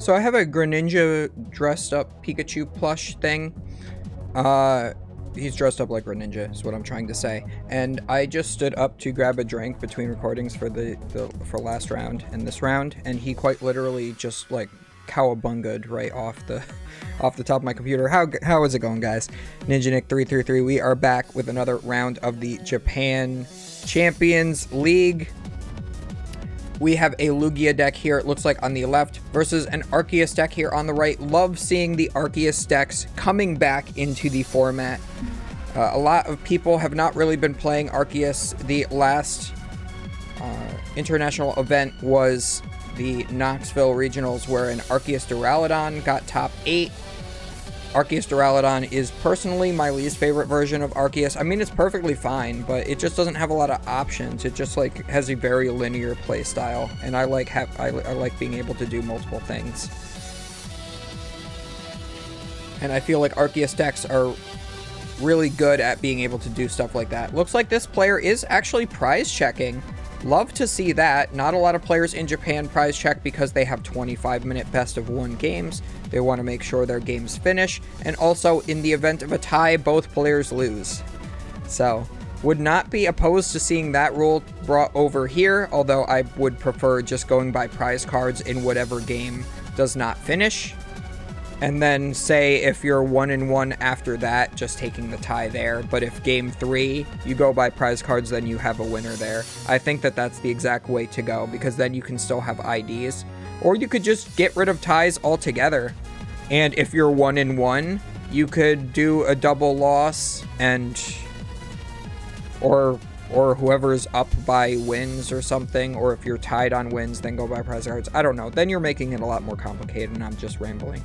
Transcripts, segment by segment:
So I have a Greninja dressed up Pikachu plush thing. He's dressed up like Greninja is what I'm trying to say. And I just stood up to grab a drink between recordings for for last round and this round, and he quite literally just like cowabunga'd right off the top of my computer. How is it going, guys? Ninja Nick 333. We are back with another round of the Japan Champions League. We have a Lugia deck here, it looks like, on the left, versus an Arceus deck here on the right. Love seeing the Arceus decks coming back into the format. A lot of people have not really been playing Arceus. The last international event was the Knoxville Regionals, where an Arceus Duraludon got top 8. Arceus Duraludon is personally my least favorite version of Arceus. I mean, it's perfectly fine, but it just doesn't have a lot of options. It just like has a very linear play style, and I like being able to do multiple things. And I feel like Arceus decks are really good at being able to do stuff like that. Looks like this player is actually prize checking. Love to see that. Not a lot of players in Japan prize check because they have 25-minute best of 1 games. They want to make sure their games finish, and also in the event of a tie, both players lose. So, would not be opposed to seeing that rule brought over here, although I would prefer just going by prize cards in whatever game does not finish. And then say if you're 1-1 after that, just taking the tie there. But if game 3, you go by prize cards, then you have a winner there. I think that that's the exact way to go, because then you can still have IDs. Or you could just get rid of ties altogether. And if you're 1-1, you could do a double loss, and or whoever's up by wins or something. Or if you're tied on wins, then go by prize cards. I don't know. Then you're making it a lot more complicated, and I'm just rambling.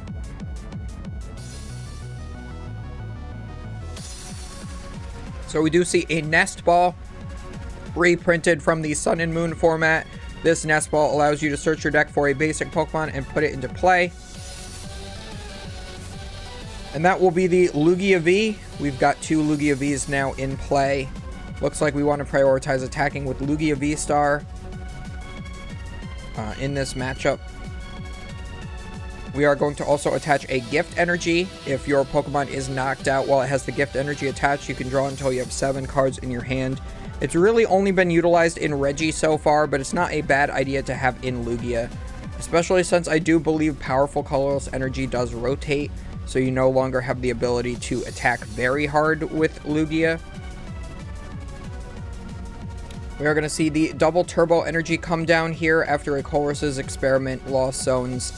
So we do see a Nest Ball reprinted from the Sun and Moon format. This Nest Ball allows you to search your deck for a basic Pokemon and put it into play. And that will be the Lugia V. We've got 2 Lugia Vs now in play. Looks like we want to prioritize attacking with Lugia V-Star in this matchup. We are going to also attach a Gift Energy. If your Pokemon is knocked out while it has the Gift Energy attached, you can draw until you have 7 cards in your hand. It's really only been utilized in Reggie so far, but it's not a bad idea to have in Lugia, especially since I do believe Powerful Colorless Energy does rotate, so you no longer have the ability to attack very hard with Lugia. We are going to see the Double Turbo Energy come down here after a Colress's Experiment Lost Zones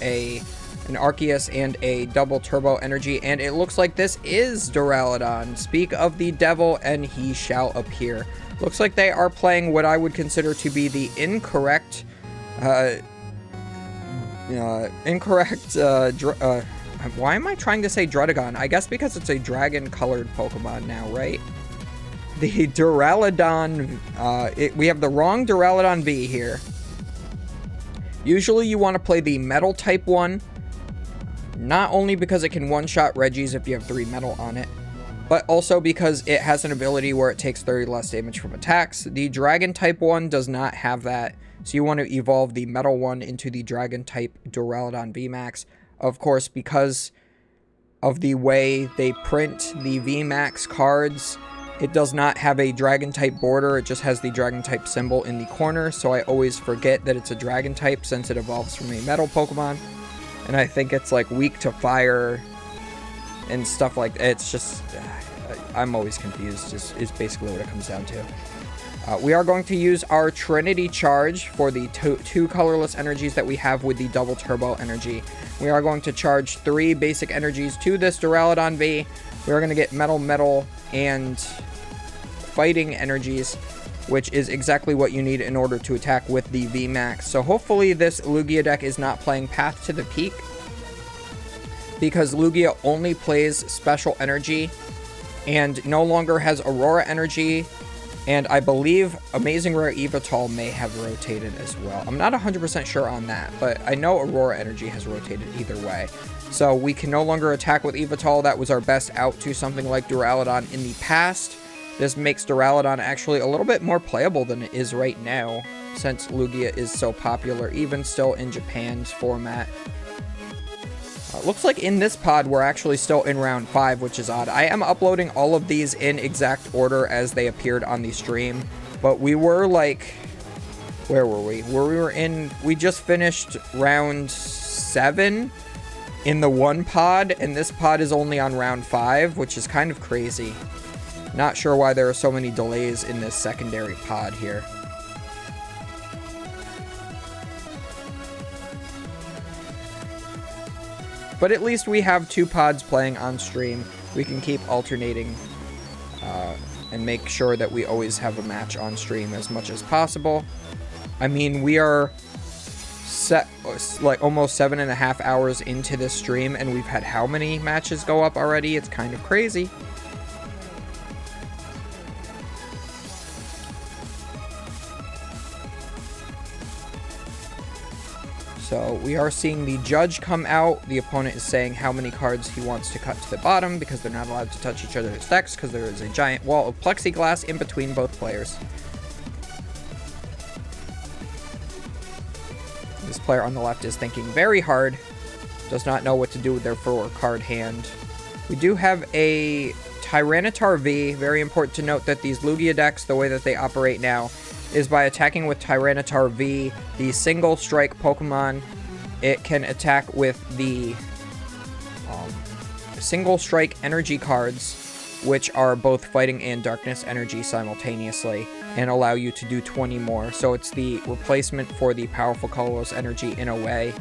an Arceus and a Double Turbo Energy, and it looks like this is Duraludon. Speak of the devil, and he shall appear. Looks like they are playing what I would consider to be the incorrect, why am I trying to say Druddigon? I guess because it's a dragon-colored Pokemon now, right? The Duraludon, we have the wrong Duraludon V here. Usually you want to play the Metal type one, not only because it can one-shot Reggies if you have 3 Metal on it, but also because it has an ability where it takes 30 less damage from attacks. The Dragon type one does not have that, so you want to evolve the Metal one into the Dragon type Duraludon VMAX. Of course, because of the way they print the VMAX cards, it does not have a Dragon type border, it just has the Dragon type symbol in the corner, so I always forget that it's a Dragon type since it evolves from a Metal Pokemon. And I think it's like weak to fire and stuff like that. It's just, I'm always confused, is basically what it comes down to. We are going to use our Trinity Charge for the two colorless energies that we have with the Double Turbo Energy. We are going to charge 3 basic energies to this Duraludon V. We are going to get Metal, Metal, and Fighting energies, which is exactly what you need in order to attack with the VMAX. So hopefully this Lugia deck is not playing Path to the Peak, because Lugia only plays Special Energy and no longer has Aurora Energy, and I believe Amazing Rare Evital may have rotated as well. I'm not 100% sure on that, but I know Aurora Energy has rotated either way. So we can no longer attack with Evital. That was our best out to something like Duraludon in the past. This makes Duraludon actually a little bit more playable than it is right now, since Lugia is so popular, even still in Japan's format. Looks like in this pod, we're actually still in round 5, which is odd. I am uploading all of these in exact order as they appeared on the stream. But we were like... Where were we? We just finished round 7 in the one pod. And this pod is only on round 5, which is kind of crazy. Not sure why there are so many delays in this secondary pod here. But at least we have 2 pods playing on stream. We can keep alternating and make sure that we always have a match on stream as much as possible. I mean, we are like almost 7.5 hours into this stream, and we've had how many matches go up already? It's kind of crazy. So we are seeing the judge come out. The opponent is saying how many cards he wants to cut to the bottom because they're not allowed to touch each other's decks because there is a giant wall of plexiglass in between both players. This player on the left is thinking very hard. Does not know what to do with their 4-card hand. We do have a Tyranitar V. Very important to note that these Lugia decks, the way that they operate now, is by attacking with Tyranitar V, the single strike Pokemon. It can attack with the single strike energy cards, which are both fighting and darkness energy simultaneously, and allow you to do 20 more. So it's the replacement for the powerful colorless energy in a way.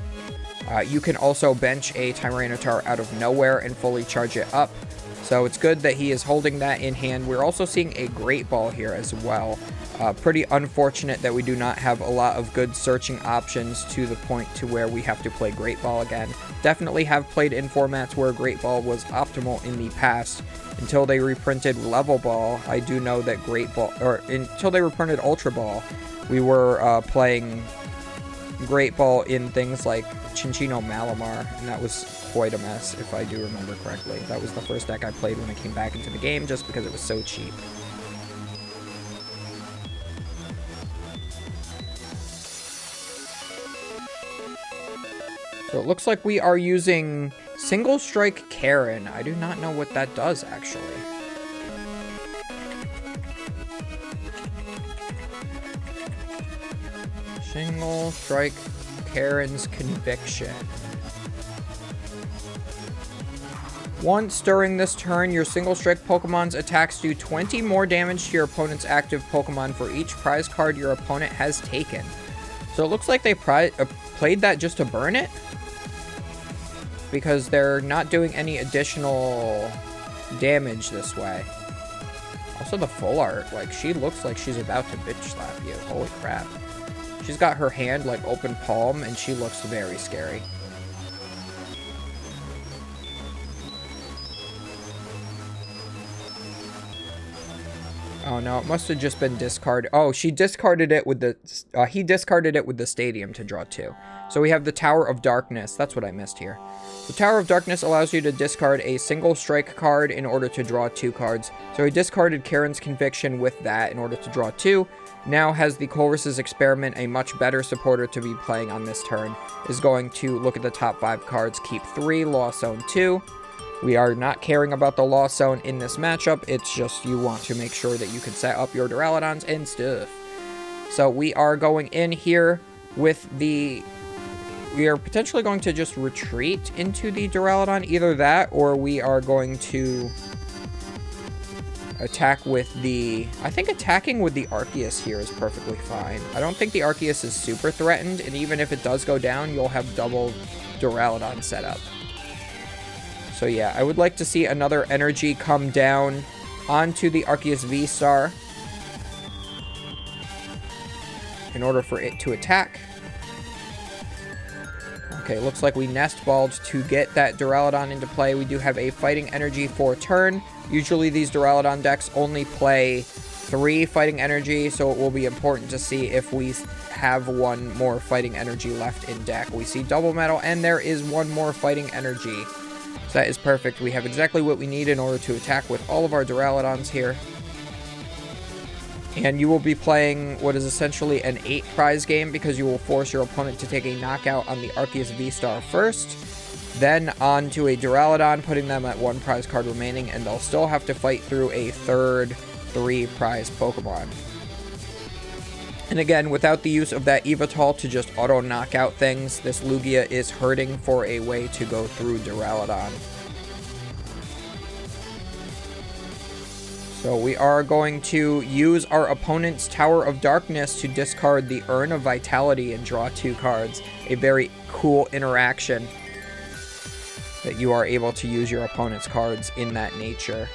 You can also bench a Tyranitar out of nowhere and fully charge it up. So it's good that he is holding that in hand. We're also seeing a Great Ball here as well. Pretty unfortunate that we do not have a lot of good searching options to the point to where we have to play Great Ball again. Definitely have played in formats where Great Ball was optimal in the past. Until they reprinted Level Ball, I do know that Great Ball, or until they reprinted Ultra Ball, we were playing Great Ball in things like Chinchino Malamar, and that was quite a mess, if I do remember correctly. That was the first deck I played when I came back into the game, just because it was so cheap. So it looks like we are using Single Strike Karen. I do not know what that does, actually. Single Strike Karen's Conviction. Once during this turn, your Single Strike Pokemon's attacks do 20 more damage to your opponent's active Pokemon for each prize card your opponent has taken. So it looks like they played that just to burn it, because they're not doing any additional damage this way. Also the full art, like, she looks like she's about to bitch slap you. Holy crap. She's got her hand like open palm and she looks very scary. Oh no, it must have just been discard. Oh, she discarded it with the, he discarded it with the stadium to draw 2. So we have the Tower of Darkness. That's what I missed here. The Tower of Darkness allows you to discard a single strike card in order to draw 2 cards. So he discarded Karen's Conviction with that in order to draw 2. Now has the Colress's Experiment, a much better supporter to be playing on this turn. Is going to look at the top 5 cards, keep 3, Lost Zone 2. We are not caring about the Lost Zone in this matchup. It's just you want to make sure that you can set up your Duraludons and stuff. So we are going in here with the... We are potentially going to just retreat into the Duraludon. Either that, or we are going to attack with the... I think attacking with the Arceus here is perfectly fine. I don't think the Arceus is super threatened, and even if it does go down, you'll have double Duraludon set up. So yeah, I would like to see another energy come down onto the Arceus V-Star in order for it to attack. Okay, looks like we nest balled to get that Duraludon into play. We do have a fighting energy for turn. Usually these Duraludon decks only play 3 fighting energy, so it will be important to see if we have one more fighting energy left in deck. We see double metal, and there is one more fighting energy. So that is perfect. We have exactly what we need in order to attack with all of our Duraludons here. And you will be playing what is essentially an 8 prize game because you will force your opponent to take a knockout on the Arceus V-Star first, then on to a Duraludon, putting them at 1 prize card remaining, and they'll still have to fight through a third 3 prize Pokemon. And again, without the use of that Evital to just auto knock out things, this Lugia is hurting for a way to go through Duraludon. So we are going to use our opponent's Tower of Darkness to discard the Urn of Vitality and draw 2 cards. A very cool interaction that you are able to use your opponent's cards in that nature.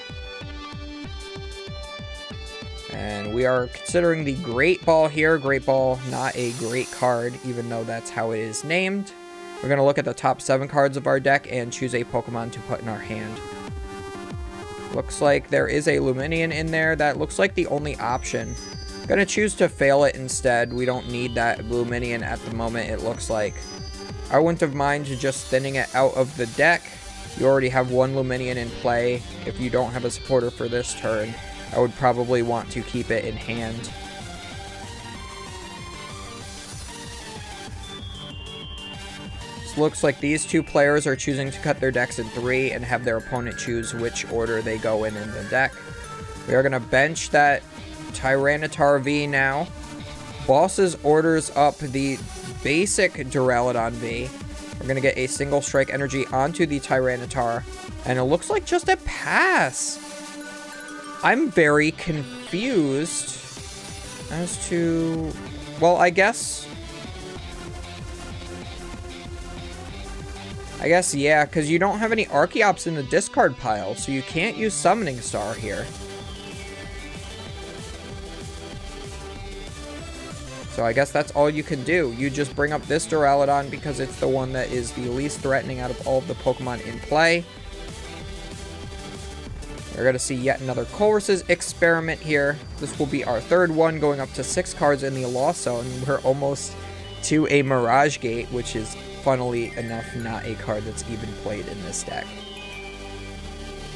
And we are considering the Great Ball here. Great Ball, not a great card, even though that's how it is named. We're going to look at the top 7 cards of our deck and choose a Pokemon to put in our hand. Looks like there is a Lumineon in there. That looks like the only option. I'm going to choose to fail it instead. We don't need that Lumineon at the moment, it looks like. I wouldn't have minded just thinning it out of the deck. You already have 1 Lumineon in play. If you don't have a supporter for this turn, I would probably want to keep it in hand. This looks like these 2 players are choosing to cut their decks in 3 and have their opponent choose which order they go in the deck. We are going to bench that Tyranitar V now. Bosses orders up the basic Duraludon V. We're going to get a single strike energy onto the Tyranitar. And it looks like just a pass. I'm very confused as to... Well, I guess, yeah, because you don't have any Archeops in the discard pile, so you can't use Summoning Star here. So I guess that's all you can do. You just bring up this Duraludon because it's the one that is the least threatening out of all of the Pokemon in play. We're going to see yet another Colress's experiment here. This will be our 3rd one, going up to 6 cards in the Lost Zone. We're almost to a Mirage Gate, which is, funnily enough, not a card that's even played in this deck.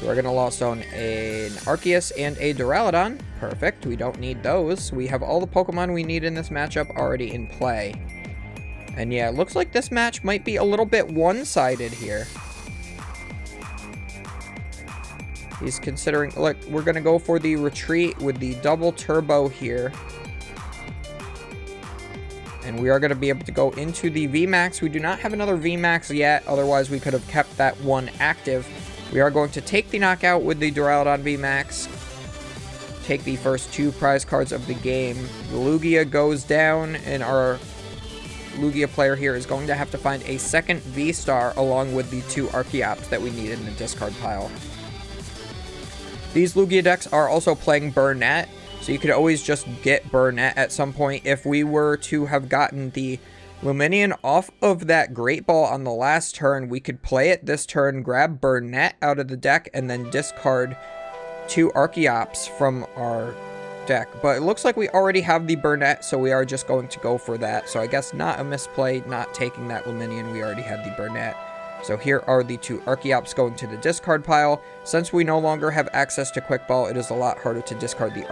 So we're going to Lost Zone an Arceus and a Duraludon. Perfect. We don't need those. We have all the Pokemon we need in this matchup already in play. And yeah, it looks like this match might be a little bit one-sided here. He's considering... Look, we're going to go for the retreat with the double turbo here. And we are going to be able to go into the VMAX. We do not have another VMAX yet. Otherwise, we could have kept that one active. We are going to take the knockout with the Duraludon VMAX. Take the first 2 prize cards of the game. The Lugia goes down, and our Lugia player here is going to have to find a second V-Star along with the 2 Archeops that we need in the discard pile. These Lugia decks are also playing Burnett, so you could always just get Burnett at some point. If we were to have gotten the Lumineon off of that Great Ball on the last turn, we could play it this turn, grab Burnett out of the deck, and then discard 2 Archeops from our deck. But it looks like we already have the Burnett, so we are just going to go for that. So I guess not a misplay, not taking that Lumineon. We already had the Burnett. So here are the 2 Archeops going to the discard pile. Since we no longer have access to Quick Ball, it is a lot harder to discard these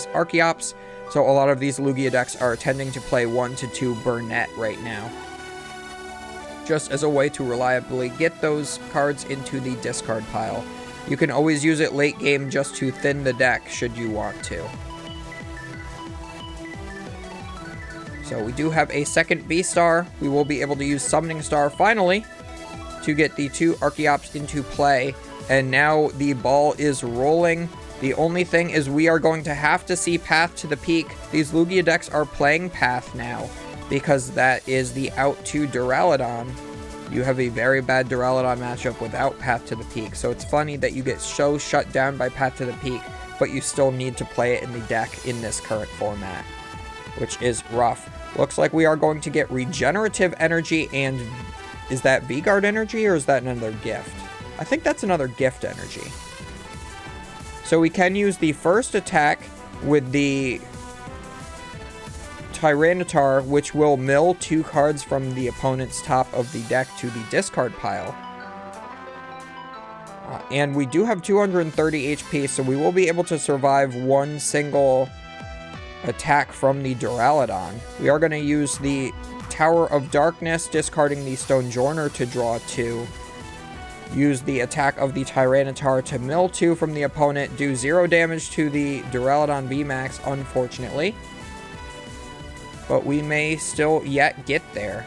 Archeops. So a lot of these Lugia decks are tending to play 1 to 2 Burnett right now, just as a way to reliably get those cards into the discard pile. You can always use it late game just to thin the deck should you want to. So we do have a second V-Star. We will be able to use Summoning Star finally to get the 2 Archeops into play. And now the ball is rolling. The only thing is we are going to have to see Path to the Peak. These Lugia decks are playing Path now because that is the out to Duraludon. You have a very bad Duraludon matchup without Path to the Peak. So it's funny that you get so shut down by Path to the Peak, but you still need to play it in the deck in this current format, which is rough. Looks like we are going to get Regenerative Energy and... Is that V-Guard Energy or is that another gift? I think that's another gift energy. So we can use the first attack with the Tyranitar, which will mill 2 cards from the opponent's top of the deck to the discard pile. And we do have 230 HP, so we will be able to survive one single attack from the Duraludon. We are going to use the Tower of Darkness, discarding the Stone Joiner to draw 2. Use the attack of the Tyranitar to mill 2 from the opponent. Do 0 damage to the Duraludon VMAX, unfortunately. But we may still yet get there.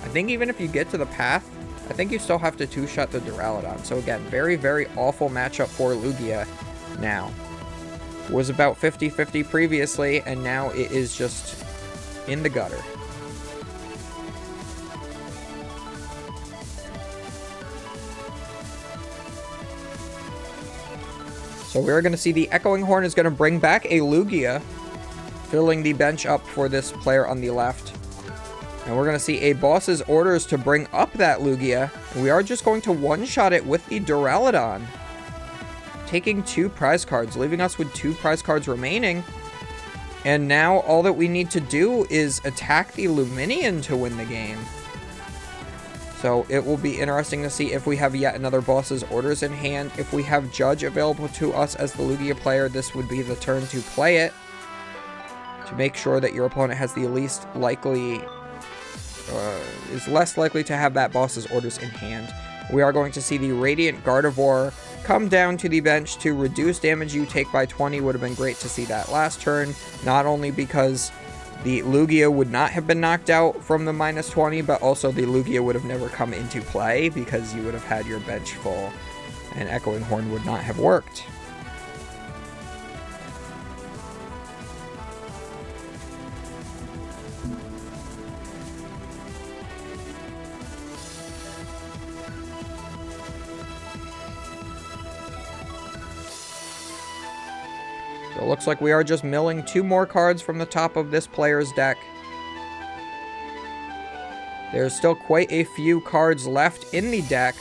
I think even if you get to the path, I think you still have to 2-shot the Duraludon. So again, very, very awful matchup for Lugia now. It was about 50-50 previously, and now it is just in the gutter. So we're going to see the Echoing Horn is going to bring back a Lugia, filling the bench up for this player on the left. And we're going to see a boss's orders to bring up that Lugia. And we are just going to one-shot it with the Duraludon, taking 2 prize cards, leaving us with 2 prize cards remaining. And now all that we need to do is attack the Luminion to win the game. So it will be interesting to see if we have yet another boss's orders in hand. If we have Judge available to us as the Lugia player, this would be the turn to play it, to make sure that your opponent has the least likely, is less likely to have that boss's orders in hand. We are going to see the Radiant Gardevoir come down to the bench to reduce damage you take by 20. Would have been great to see that last turn, not only because the Lugia would not have been knocked out from the -20, but also the Lugia would have never come into play because you would have had your bench full, and Echoing Horn would not have worked. So it looks like we are just milling 2 more cards from the top of this player's deck. There's still quite a few cards left in the deck,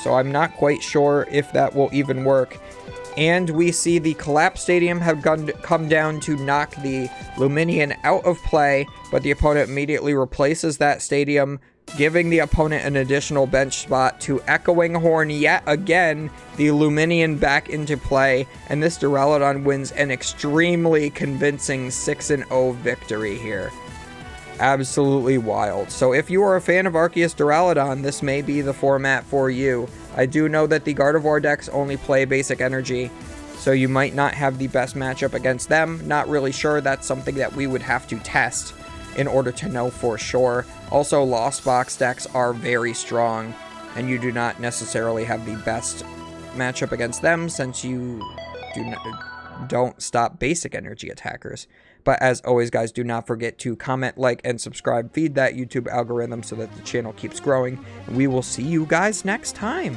so I'm not quite sure if that will even work. And we see the Collapse Stadium have come down to knock the Luminion out of play, but the opponent immediately replaces that stadium, giving the opponent an additional bench spot to Echoing Horn yet again, the Luminion back into play, and this Duraludon wins an extremely convincing 6-0 victory here. Absolutely wild. So if you are a fan of Arceus Duraludon, this may be the format for you. I do know that the Gardevoir decks only play basic energy, so you might not have the best matchup against them. Not really sure. That's something that we would have to test in order to know for sure. Also, Lost Box decks are very strong, and you do not necessarily have the best matchup against them since you don't stop basic energy attackers. But as always, guys, do not forget to comment, like, and subscribe. Feed that YouTube algorithm so that the channel keeps growing. And we will see you guys next time.